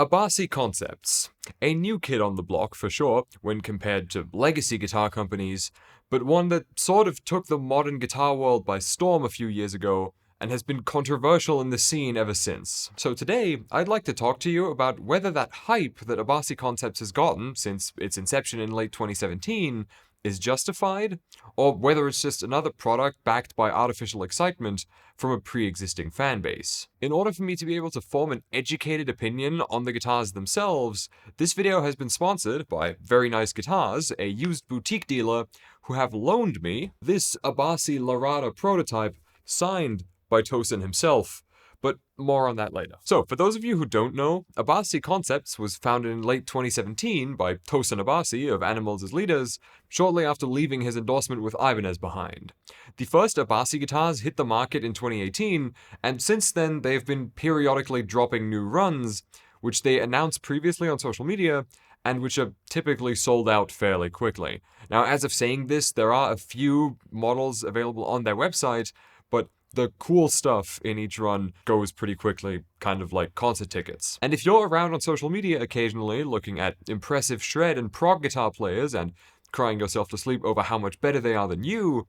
Abasi Concepts. A new kid on the block for sure, when compared to legacy guitar companies, but one that sort of took the modern guitar world by storm a few years ago, and has been controversial in the scene ever since. So today, I'd like to talk to you about whether that hype that Abasi Concepts has gotten since its inception in late 2017 is justified, or whether it's just another product backed by artificial excitement from a pre-existing fanbase. In order for me to be able to form an educated opinion on the guitars themselves, this video has been sponsored by Very Nice Guitars, a used boutique dealer who have loaned me this Abasi Larada prototype signed by Tosin himself, but more on that later. So, for those of you who don't know, Abasi Concepts was founded in late 2017 by Tosin Abasi of Animals as Leaders, shortly after leaving his endorsement with Ibanez behind. The first Abasi guitars hit the market in 2018, and since then they've been periodically dropping new runs, which they announced previously on social media, and which are typically sold out fairly quickly. Now, as of saying this, there are a few models available on their website, but the cool stuff in each run goes pretty quickly, kind of like concert tickets. And if you're around on social media occasionally looking at impressive shred and prog guitar players and crying yourself to sleep over how much better they are than you,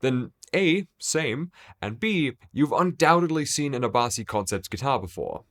then A, same, and B, you've undoubtedly seen an Abasi Concepts guitar before.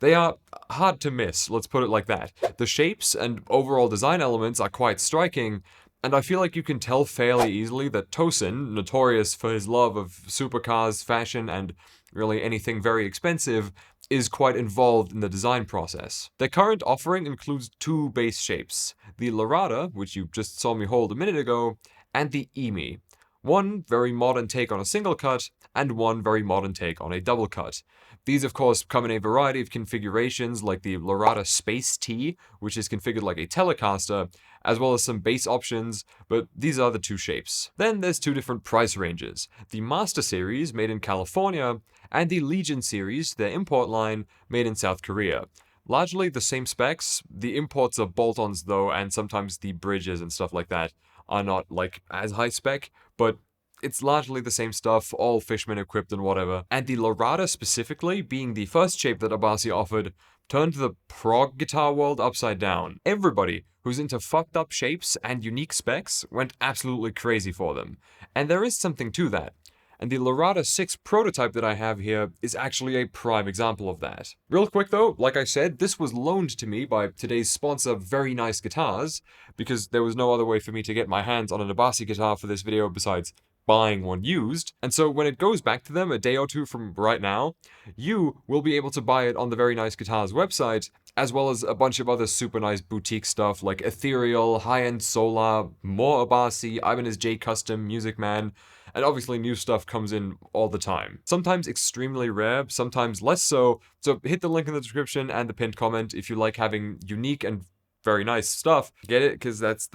They are hard to miss, let's put it like that. The shapes and overall design elements are quite striking, and I feel like you can tell fairly easily that Tosin, notorious for his love of supercars, fashion, and really anything very expensive, is quite involved in the design process. Their current offering includes two base shapes, the Larada, which you just saw me hold a minute ago, and the Emi. One very modern take on a single cut, and one very modern take on a double cut. These, of course, come in a variety of configurations, like the Larada Space T, which is configured like a Telecaster, as well as some bass options, but these are the two shapes. Then there's two different price ranges. The Master Series, made in California, and the Legion Series, their import line, made in South Korea. Largely the same specs. The imports are bolt-ons though, and sometimes the bridges and stuff like that are not, like, as high spec, but it's largely the same stuff, all Fishman equipped and whatever. And the Larada specifically, being the first shape that Abasi offered, turned the prog guitar world upside down. Everybody who's into fucked up shapes and unique specs went absolutely crazy for them. And there is something to that. And the Larada 6 prototype that I have here is actually a prime example of that. Real quick though, like I said, this was loaned to me by today's sponsor, Very Nice Guitars, because there was no other way for me to get my hands on an Abasi guitar for this video besides buying one used, and so when it goes back to them a day or two from right now, you will be able to buy it on the Very Nice Guitars website, as well as a bunch of other super nice boutique stuff like Ethereal, High-End Solar, more Abasi, Ibanez J Custom, Music Man, and obviously new stuff comes in all the time. Sometimes extremely rare, sometimes less so hit the link in the description and the pinned comment if you like having unique and very nice stuff. Get it? Because it's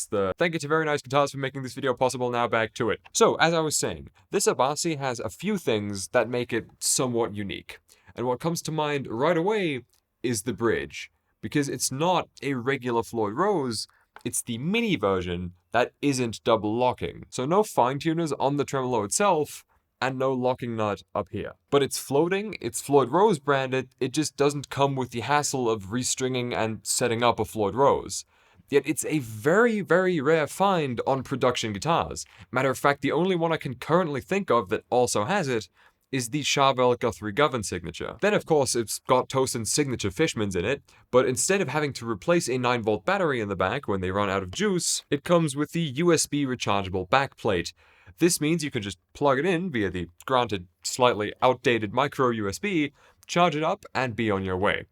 the... Thank you to Very Nice Guitars for making this video possible. Now back to it. So, as I was saying, this Abasi has a few things that make it somewhat unique. And what comes to mind right away is the bridge. Because it's not a regular Floyd Rose, it's the mini version that isn't double locking. So no fine-tuners on the tremolo itself, and no locking nut up here. But it's floating, it's Floyd Rose branded, it just doesn't come with the hassle of restringing and setting up a Floyd Rose. Yet it's a very, very rare find on production guitars. Matter of fact, the only one I can currently think of that also has it is the Charvel Guthrie Govan signature. Then of course it's got Tosin's signature Fishmans in it, but instead of having to replace a 9-volt battery in the back when they run out of juice, it comes with the USB rechargeable backplate. This means you can just plug it in via the, granted, slightly outdated micro USB, charge it up, and be on your way.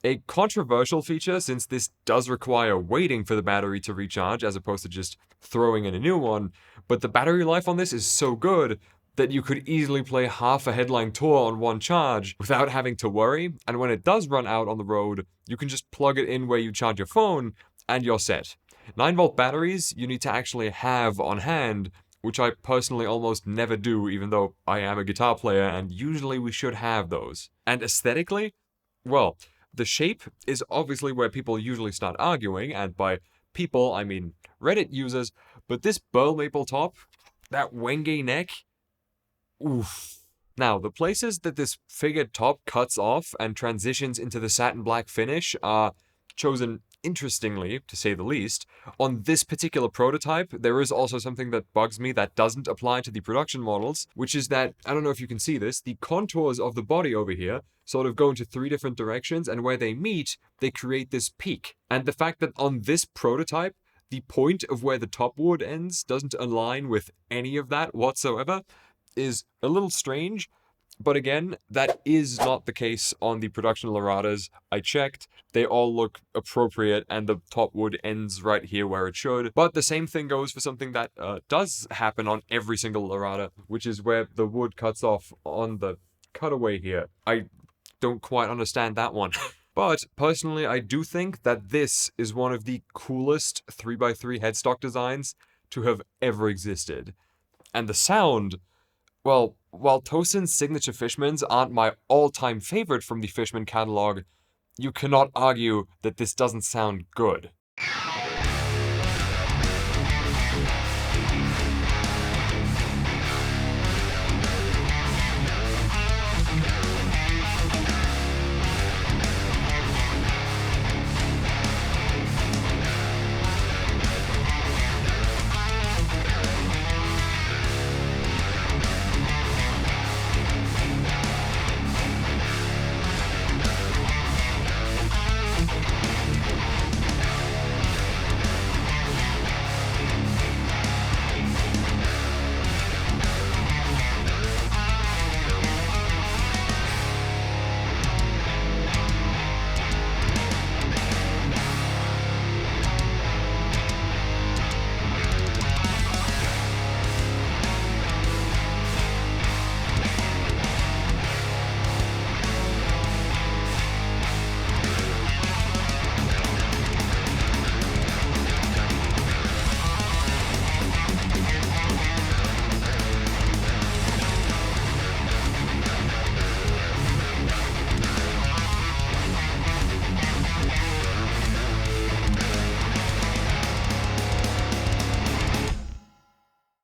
A controversial feature, since this does require waiting for the battery to recharge as opposed to just throwing in a new one, but the battery life on this is so good that you could easily play half a headline tour on one charge without having to worry, and when it does run out on the road, you can just plug it in where you charge your phone, and you're set. 9-volt batteries you need to actually have on hand, which I personally almost never do, even though I am a guitar player, and usually we should have those. And aesthetically, well, the shape is obviously where people usually start arguing, and by people, I mean Reddit users, but this burl maple top, that Wenge neck, Oof. Now, the places that this figured top cuts off and transitions into the satin black finish are chosen interestingly, to say the least. On this particular prototype, there is also something that bugs me that doesn't apply to the production models, which is that, I don't know if you can see this, the contours of the body over here sort of go into 3 different directions, and where they meet, they create this peak. And the fact that on this prototype, the point of where the top wood ends doesn't align with any of that whatsoever is a little strange, but again, that is not the case on the production Laradas. I checked, they all look appropriate, and the top wood ends right here where it should. But the same thing goes for something that does happen on every single Larada, which is where the wood cuts off on the cutaway here. I don't quite understand that one. But personally, I do think that this is one of the coolest 3x3 headstock designs to have ever existed. And the sound, well, while Tosin's signature Fishmans aren't my all-time favorite from the Fishman catalog, you cannot argue that this doesn't sound good.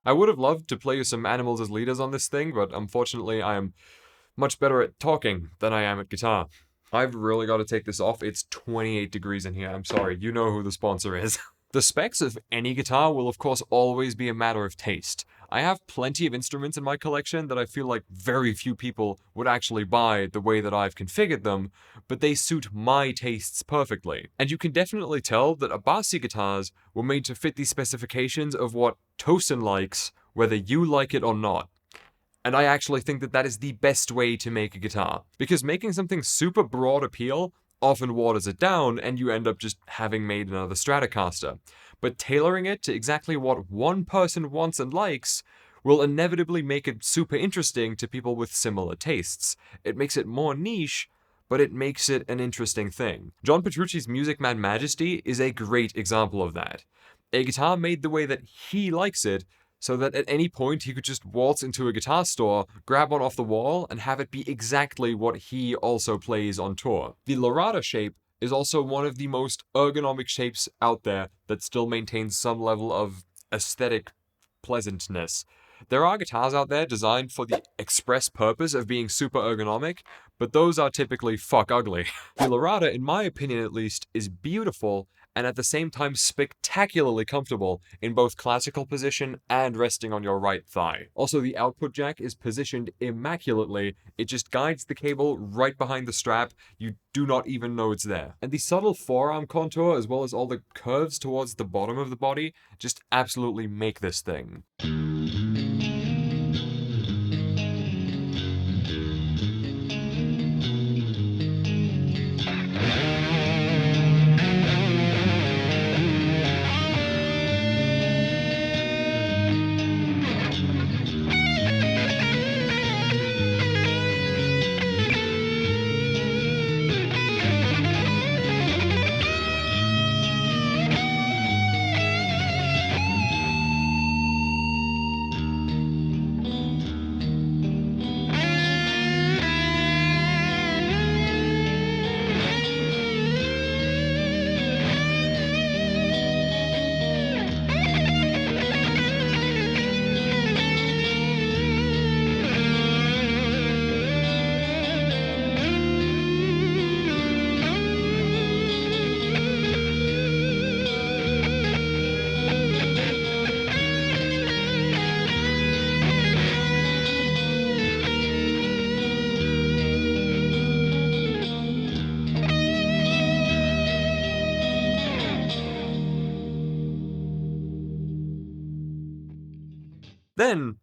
I would have loved to play you some animals as leaders on this thing, but unfortunately I am much better at talking than I am at guitar. I've really got to take this off. It's 28 degrees in here. I'm sorry, you know who the sponsor is. The specs of any guitar will of course always be a matter of taste. I have plenty of instruments in my collection that I feel like very few people would actually buy the way that I've configured them, but they suit my tastes perfectly. And you can definitely tell that Abasi guitars were made to fit the specifications of what Tosin likes, whether you like it or not. And I actually think that that is the best way to make a guitar, because making something super broad appeal often waters it down and you end up just having made another Stratocaster. But tailoring it to exactly what one person wants and likes will inevitably make it super interesting to people with similar tastes. It makes it more niche, but it makes it an interesting thing. John Petrucci's Music Man Majesty is a great example of that. A guitar made the way that he likes it, so that at any point he could just waltz into a guitar store, grab one off the wall, and have it be exactly what he also plays on tour. The Larada shape is also one of the most ergonomic shapes out there that still maintains some level of aesthetic pleasantness. There are guitars out there designed for the express purpose of being super ergonomic, but those are typically fuck ugly. The Larada, in my opinion at least, is beautiful and at the same time spectacularly comfortable in both classical position and resting on your right thigh. Also, the output jack is positioned immaculately. It just guides the cable right behind the strap. You do not even know it's there. And the subtle forearm contour, as well as all the curves towards the bottom of the body, just absolutely make this thing. Then,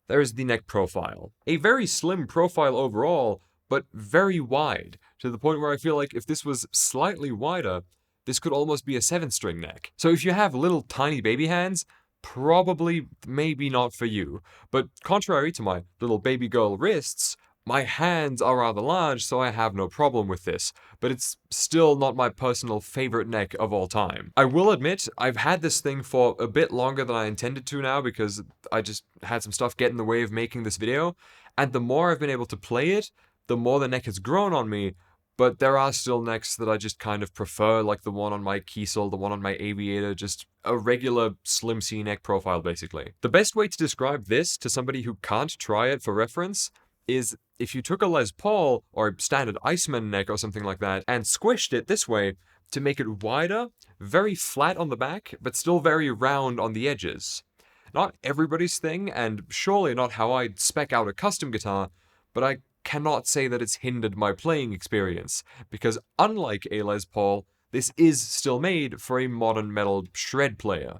there is the neck profile. A very slim profile overall, but very wide, to the point where I feel like if this was slightly wider, this could almost be a 7-string neck. So if you have little tiny baby hands, probably maybe not for you. But contrary to my little baby girl wrists, my hands are rather large, so I have no problem with this, but it's still not my personal favorite neck of all time. I will admit, I've had this thing for a bit longer than I intended to now because I just had some stuff get in the way of making this video, and the more I've been able to play it, the more the neck has grown on me, but there are still necks that I just kind of prefer, like the one on my Kiesel, the one on my Aviator, just a regular slim C neck profile, basically. The best way to describe this to somebody who can't try it for reference is if you took a Les Paul or standard Iceman neck or something like that and squished it this way to make it wider, very flat on the back, but still very round on the edges. Not everybody's thing, and surely not how I'd spec out a custom guitar, but I cannot say that it's hindered my playing experience, because unlike a Les Paul, this is still made for a modern metal shred player.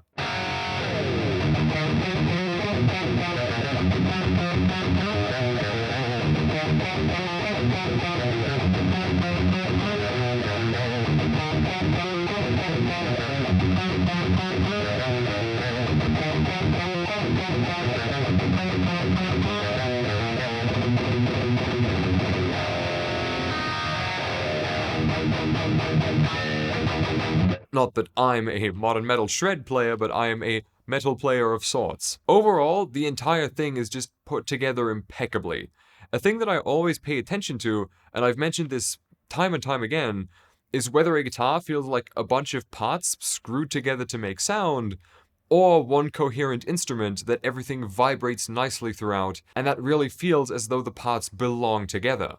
Not that I'm a modern metal shred player, but I am a metal player of sorts. Overall, the entire thing is just put together impeccably. A thing that I always pay attention to, and I've mentioned this time and time again, is whether a guitar feels like a bunch of parts screwed together to make sound, or one coherent instrument that everything vibrates nicely throughout, and that really feels as though the parts belong together.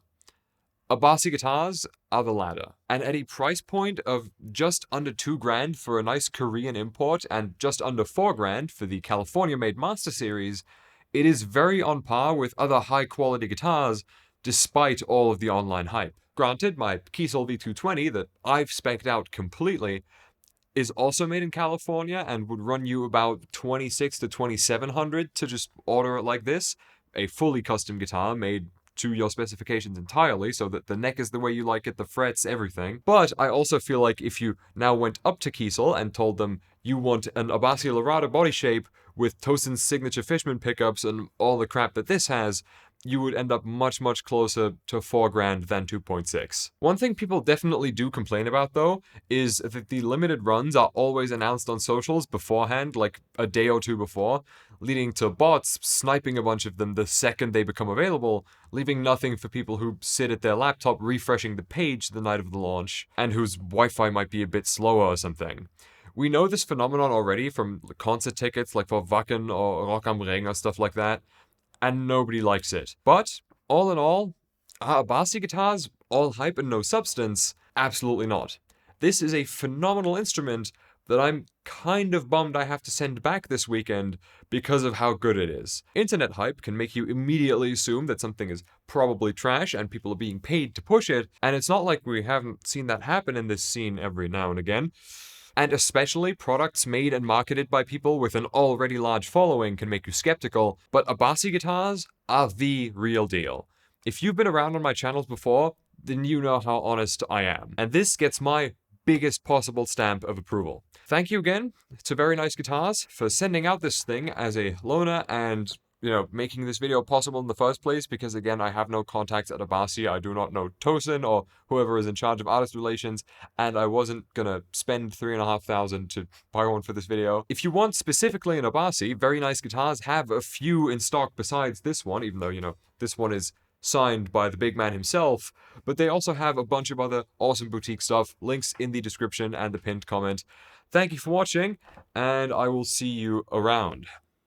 Abasi guitars are the latter, and at a price point of just under $2,000 for a nice Korean import and just under $4,000 for the California-made Master Series, it is very on par with other high-quality guitars, despite all of the online hype. Granted, my Kiesel V220 that I've spec'd out completely is also made in California and would run you about $2,600 to $2,700 to just order it like this, a fully custom guitar made to your specifications entirely, so that the neck is the way you like it, the frets, everything. But I also feel like if you now went up to Kiesel and told them you want an Abasi Lorada body shape with Tosin's signature Fishman pickups and all the crap that this has, you would end up much, much closer to $4,000 than 2.6. One thing people definitely do complain about, though, is that the limited runs are always announced on socials beforehand, like a day or two before, leading to bots sniping a bunch of them the second they become available, leaving nothing for people who sit at their laptop refreshing the page the night of the launch, and whose Wi-Fi might be a bit slower or something. We know this phenomenon already from concert tickets like for Wacken or Rock am Ring or stuff like that, and nobody likes it. But, all in all, are Abasi guitars all hype and no substance? Absolutely not. This is a phenomenal instrument that I'm kind of bummed I have to send back this weekend because of how good it is. Internet hype can make you immediately assume that something is probably trash and people are being paid to push it, and it's not like we haven't seen that happen in this scene every now and again. And especially products made and marketed by people with an already large following can make you skeptical, but Abasi guitars are the real deal. If you've been around on my channels before, then you know how honest I am. And this gets my biggest possible stamp of approval. Thank you again to Very Nice Guitars for sending out this thing as a loaner and, making this video possible in the first place, because again, I have no contacts at Abasi. I do not know Tosin or whoever is in charge of artist relations, and I wasn't gonna spend $3,500 to buy one for this video. If you want specifically an Abasi, Very Nice Guitars have a few in stock besides this one, even though, this one is signed by the big man himself, but they also have a bunch of other awesome boutique stuff, links in the description and the pinned comment. Thank you for watching, and I will see you around.